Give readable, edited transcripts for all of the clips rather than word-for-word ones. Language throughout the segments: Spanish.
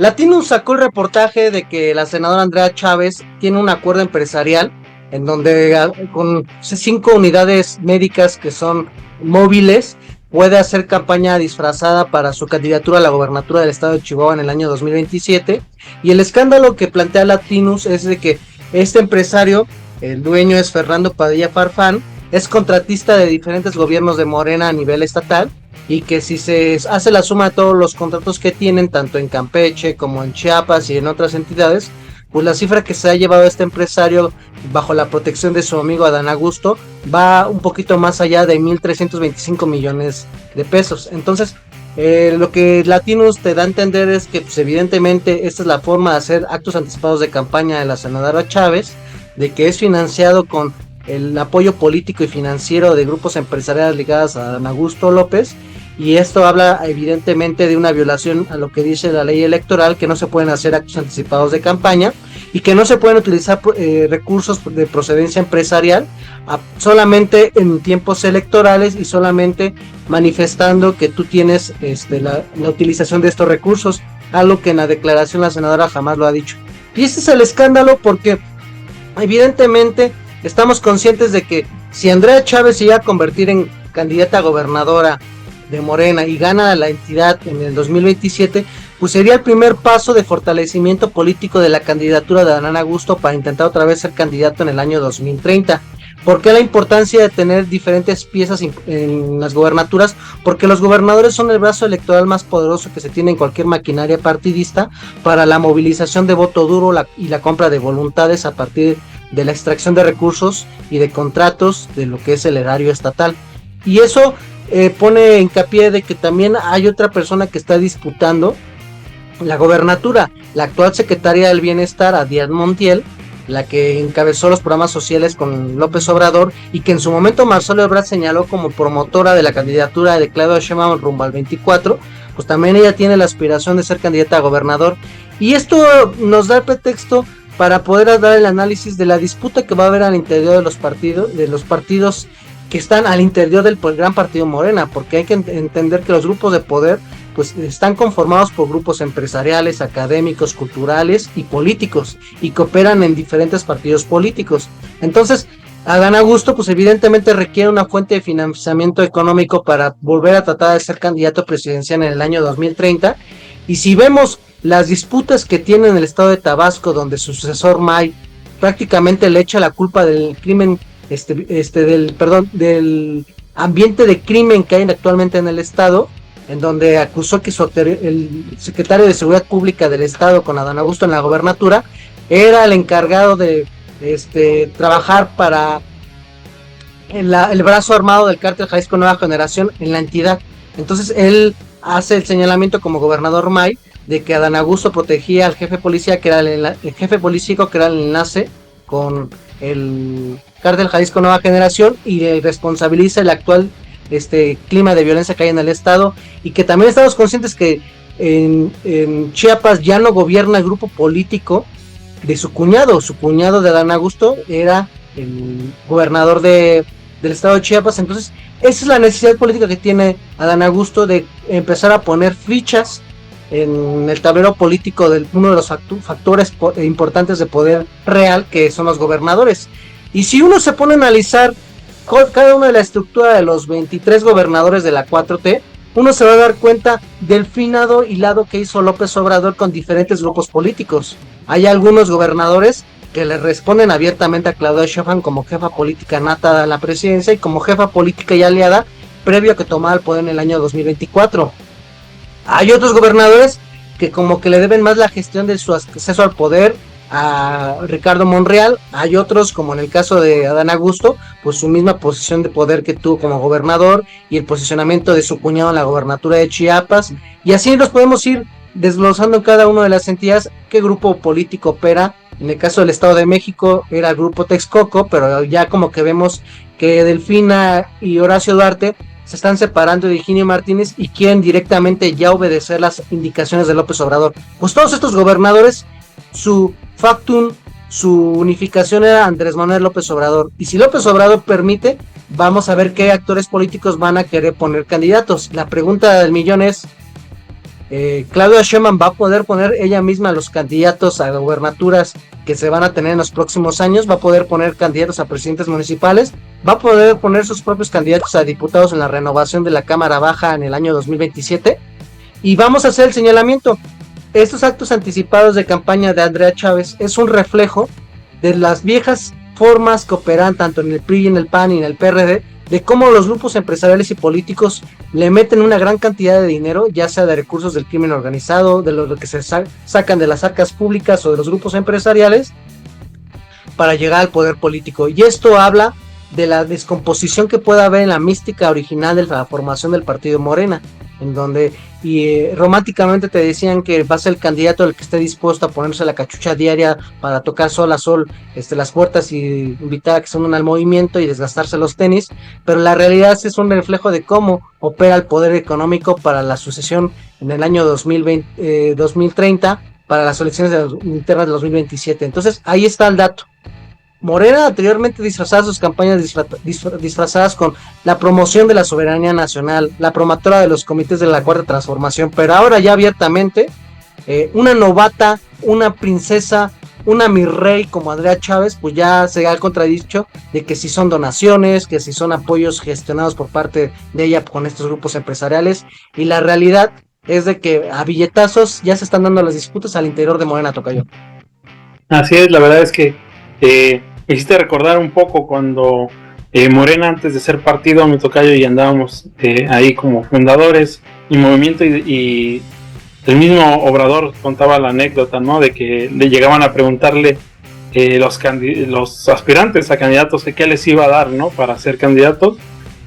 Latinum sacó el reportaje de que la senadora Andrea Chávez tiene un acuerdo empresarial en donde con 5 unidades médicas que son móviles puede hacer campaña disfrazada para su candidatura a la gobernatura del estado de Chihuahua en el año 2027. Y el escándalo que plantea Latinus es de que este empresario, el dueño es Fernando Padilla Farfán, es contratista de diferentes gobiernos de Morena a nivel estatal, y que si se hace la suma de todos los contratos que tienen, tanto en Campeche como en Chiapas y en otras entidades, pues la cifra que se ha llevado este empresario bajo la protección de su amigo Adán Augusto va un poquito más allá de 1,325 millones de pesos. Entonces, lo que Latinus te da a entender es que pues, evidentemente esta es la forma de hacer actos anticipados de campaña de la senadora Chávez, de que es financiado con el apoyo político y financiero de grupos empresariales ligados a Adán Augusto López, y esto habla evidentemente de una violación a lo que dice la ley electoral, que no se pueden hacer actos anticipados de campaña y que no se pueden utilizar recursos de procedencia empresarial solamente en tiempos electorales y solamente manifestando que tú tienes la utilización de estos recursos, algo que en la declaración la senadora jamás lo ha dicho. Y este es el escándalo porque evidentemente estamos conscientes de que si Andrea Chávez se iba a convertir en candidata a gobernadora de Morena y gana la entidad en el 2027, pues sería el primer paso de fortalecimiento político de la candidatura de Adán Augusto para intentar otra vez ser candidato en el año 2030. ¿Por qué la importancia de tener diferentes piezas en las gobernaturas? Porque los gobernadores son el brazo electoral más poderoso que se tiene en cualquier maquinaria partidista para la movilización de voto duro y la compra de voluntades a partir de la extracción de recursos y de contratos de lo que es el erario estatal. Y eso pone hincapié de que también hay otra persona que está disputando la gobernatura, la actual secretaria del Bienestar, Díaz Montiel, la que encabezó los programas sociales con López Obrador y que en su momento Marcelo Ebrard señaló como promotora de la candidatura de Claudia Sheinbaum rumbo al 24, pues también ella tiene la aspiración de ser candidata a gobernador, y esto nos da el pretexto para poder dar el análisis de la disputa que va a haber al interior de los partidos que están al interior del gran partido Morena, porque hay que entender que los grupos de poder pues están conformados por grupos empresariales, académicos, culturales y políticos, y que operan en diferentes partidos políticos. Entonces, Adán Augusto pues evidentemente requiere una fuente de financiamiento económico para volver a tratar de ser candidato presidencial en el año 2030, y si vemos las disputas que tiene en el estado de Tabasco, donde su sucesor May prácticamente le echa la culpa del crimen, del ambiente de crimen que hay actualmente en el estado, en donde acusó que el secretario de Seguridad Pública del estado con Adán Augusto en la gobernatura era el encargado de trabajar para el brazo armado del cártel Jalisco Nueva Generación en la entidad. Entonces él hace el señalamiento como gobernador May de que Adán Augusto protegía al jefe policía, que era el jefe policíaco, que era el enlace con el cártel Jalisco Nueva Generación, y responsabiliza el actual clima de violencia que hay en el estado, y que también estamos conscientes que en Chiapas ya no gobierna el grupo político de su cuñado de Adán Augusto era el gobernador del estado de Chiapas. Entonces esa es la necesidad política que tiene Adán Augusto, de empezar a poner fichas en el tablero político de uno de los factores importantes de poder real, que son los gobernadores. Y si uno se pone a analizar cada una de la estructura de los 23 gobernadores de la 4T, uno se va a dar cuenta del finado hilado que hizo López Obrador con diferentes grupos políticos. Hay algunos gobernadores que le responden abiertamente a Claudia Sheinbaum como jefa política nata de la presidencia y como jefa política y aliada previo a que tomara el poder en el año 2024. Hay otros gobernadores que como que le deben más la gestión de su acceso al poder a Ricardo Monreal. Hay otros, como en el caso de Adán Augusto, pues su misma posición de poder que tuvo como gobernador y el posicionamiento de su cuñado en la gobernatura de Chiapas, y así nos podemos ir desglosando en cada una de las entidades qué grupo político opera. En el caso del Estado de México era el grupo Texcoco, pero ya como que vemos que Delfina y Horacio Duarte se están separando de Higinio Martínez y quieren directamente ya obedecer las indicaciones de López Obrador. Pues todos estos gobernadores, su factum, su unificación era Andrés Manuel López Obrador, y si López Obrador permite, vamos a ver qué actores políticos van a querer poner candidatos. La pregunta del millón es, Claudia Sheinbaum va a poder poner ella misma los candidatos a gubernaturas que se van a tener en los próximos años, va a poder poner candidatos a presidentes municipales, va a poder poner sus propios candidatos a diputados en la renovación de la Cámara Baja en el año 2027, y vamos a hacer el señalamiento. Estos actos anticipados de campaña de Andrea Chávez es un reflejo de las viejas formas que operan tanto en el PRI, en el PAN y en el PRD, de cómo los grupos empresariales y políticos le meten una gran cantidad de dinero, ya sea de recursos del crimen organizado, de lo que se sacan de las arcas públicas o de los grupos empresariales, para llegar al poder político. Y esto habla de la descomposición que puede haber en la mística original de la formación del partido Morena, en donde románticamente te decían que va a ser el candidato el que esté dispuesto a ponerse la cachucha diaria para tocar sol a sol las puertas y invitar a que se unan al movimiento y desgastarse los tenis, pero la realidad es un reflejo de cómo opera el poder económico para la sucesión en el año 2030, para las elecciones internas de 2027. Entonces ahí está el dato. Morena anteriormente disfrazaba sus campañas disfrazadas con la promoción de la soberanía nacional, la promotora de los comités de la Cuarta Transformación, pero ahora ya abiertamente, una novata, una princesa, una mi rey como Andrea Chávez, pues ya se ha contradicho de que si son donaciones, que si son apoyos gestionados por parte de ella con estos grupos empresariales, y la realidad es de que a billetazos ya se están dando las disputas al interior de Morena, tocayo. Así es, la verdad es que me hiciste recordar un poco cuando Morena, antes de ser partido, mi tocayo, y andábamos ahí como fundadores y movimiento, y el mismo Obrador contaba la anécdota, ¿no? De que le llegaban a preguntarle los aspirantes a candidatos que qué les iba a dar, ¿no? Para ser candidatos,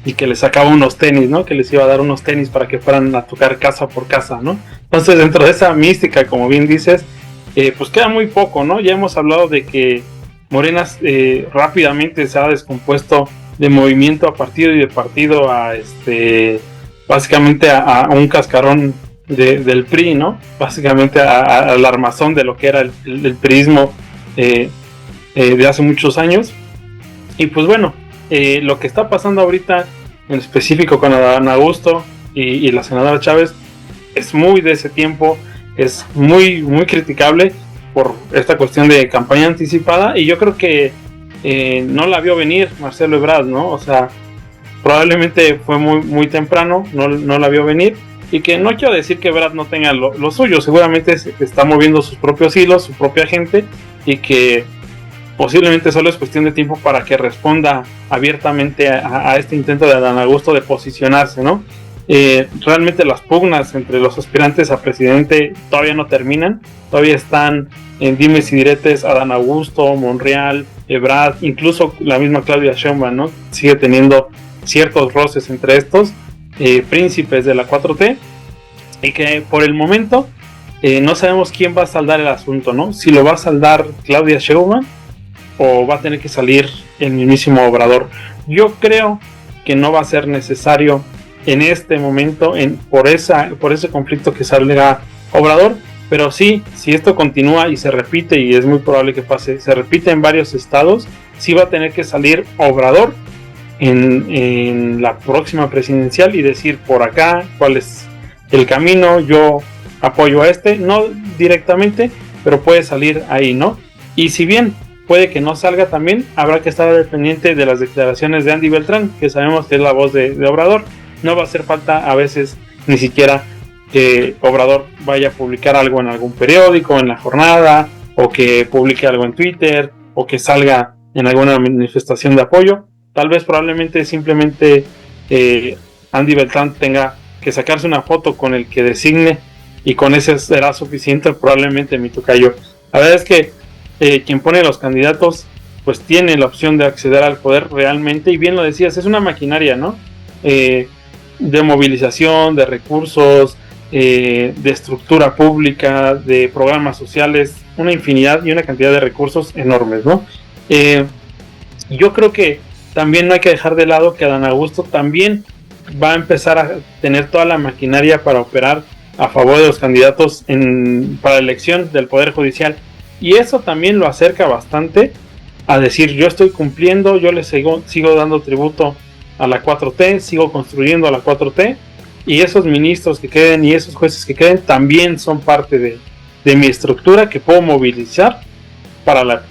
y que les sacaba unos tenis, ¿no? Que les iba a dar unos tenis para que fueran a tocar casa por casa, ¿no? Entonces, dentro de esa mística, como bien dices, pues queda muy poco, ¿no? Ya hemos hablado de que Morena rápidamente se ha descompuesto de movimiento a partido y de partido a básicamente a un cascarón del PRI, ¿no? Básicamente al armazón de lo que era el priismo de hace muchos años. Y pues bueno, lo que está pasando ahorita en específico con Adán Augusto y la senadora Chávez es muy de ese tiempo, es muy, muy criticable por esta cuestión de campaña anticipada, y yo creo que no la vio venir Marcelo Ebrard, ¿no? O sea, probablemente fue muy, muy temprano, no la vio venir, y que no quiero decir que Ebrard no tenga lo suyo, seguramente está moviendo sus propios hilos, su propia gente, y que posiblemente solo es cuestión de tiempo para que responda abiertamente a este intento de Adán Augusto de posicionarse, ¿no? Realmente las pugnas entre los aspirantes a presidente todavía no terminan, todavía están en dimes y diretes Adán Augusto, Monreal, Ebrard, incluso la misma Claudia Sheinbaum, ¿no? Sigue teniendo ciertos roces entre estos príncipes de la 4T, y que por el momento no sabemos quién va a saldar el asunto, ¿no? Si lo va a saldar Claudia Sheinbaum o va a tener que salir el mismísimo Obrador. Yo creo que no va a ser necesario en este momento por ese conflicto que salga Obrador, pero sí, si esto continúa y se repite, y es muy probable que pase, se repite en varios estados, sí va a tener que salir Obrador en la próxima presidencial y decir por acá cuál es el camino, yo apoyo a no directamente, pero puede salir ahí, ¿no? Y si bien puede que no salga, también habrá que estar pendiente de las declaraciones de Andy Beltrán, que sabemos que es la voz de Obrador. No va a hacer falta a veces ni siquiera que Obrador vaya a publicar algo en algún periódico, en La Jornada, o que publique algo en Twitter, o que salga en alguna manifestación de apoyo. Tal vez probablemente simplemente Andy Beltrán tenga que sacarse una foto con el que designe, y con ese será suficiente, probablemente, mi tocayo. La verdad es que quien pone los candidatos pues tiene la opción de acceder al poder realmente, y bien lo decías, es una maquinaria, ¿no? De movilización, de recursos, de estructura pública, de programas sociales, una infinidad y una cantidad de recursos enormes, ¿no? Yo creo que también no hay que dejar de lado que Adán Augusto también va a empezar a tener toda la maquinaria para operar a favor de los candidatos para la elección del Poder Judicial, y eso también lo acerca bastante a decir: yo estoy cumpliendo, yo le sigo dando tributo a la 4T, sigo construyendo a la 4T, y esos ministros que queden y esos jueces que queden también son parte de mi estructura que puedo movilizar para la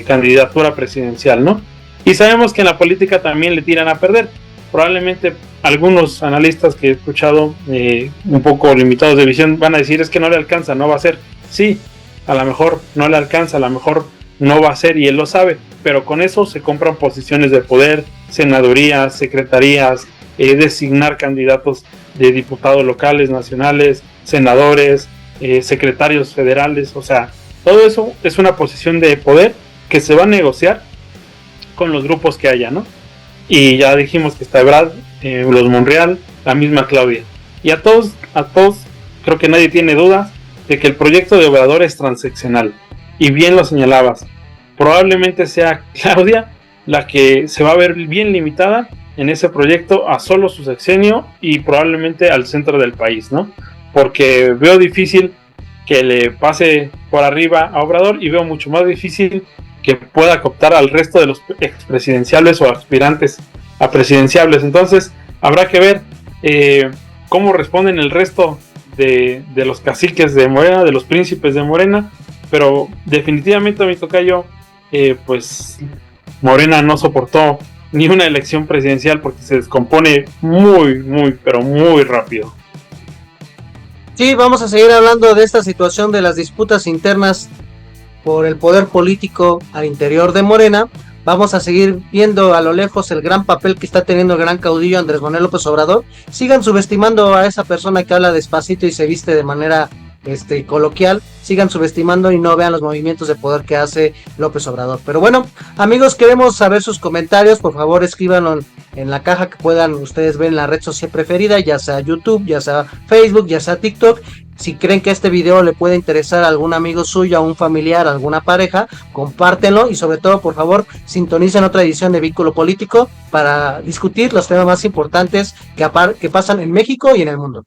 candidatura presidencial, ¿no? Y sabemos que en la política también le tiran a perder. Probablemente algunos analistas que he escuchado un poco limitados de visión van a decir es que no le alcanza, no va a ser. Sí, a lo mejor no le alcanza, a lo mejor no va a ser y él lo sabe, pero con eso se compran posiciones de poder, senadurías, secretarías, designar candidatos de diputados locales, nacionales, senadores, secretarios federales, o sea, todo eso es una posición de poder que se va a negociar con los grupos que haya, ¿no? Y ya dijimos que está Ebrard, los Monreal, la misma Claudia. Y a todos, creo que nadie tiene dudas de que el proyecto de Obrador es transeccional. Y bien lo señalabas, probablemente sea Claudia la que se va a ver bien limitada en ese proyecto a solo su sexenio y probablemente al centro del país, ¿no? Porque veo difícil que le pase por arriba a Obrador y veo mucho más difícil que pueda cooptar al resto de los expresidenciables o aspirantes a presidenciables. Entonces habrá que ver cómo responden el resto de los caciques de Morena, de los príncipes de Morena, pero definitivamente, mi tocayo, pues Morena no soportó ni una elección presidencial porque se descompone muy, pero muy rápido. Sí, vamos a seguir hablando de esta situación de las disputas internas por el poder político al interior de Morena. Vamos a seguir viendo a lo lejos el gran papel que está teniendo el gran caudillo Andrés Manuel López Obrador. Sigan subestimando a esa persona que habla despacito y se viste de manera coloquial, sigan subestimando y no vean los movimientos de poder que hace López Obrador. Pero bueno, amigos, queremos saber sus comentarios, por favor escríbanlo en la caja que puedan ustedes ver en la red social preferida, ya sea YouTube, ya sea Facebook, ya sea TikTok. Si creen que este video le puede interesar a algún amigo suyo, a un familiar, a alguna pareja, compártenlo y sobre todo, por favor, sintonicen otra edición de Vínculo Político para discutir los temas más importantes que pasan en México y en el mundo.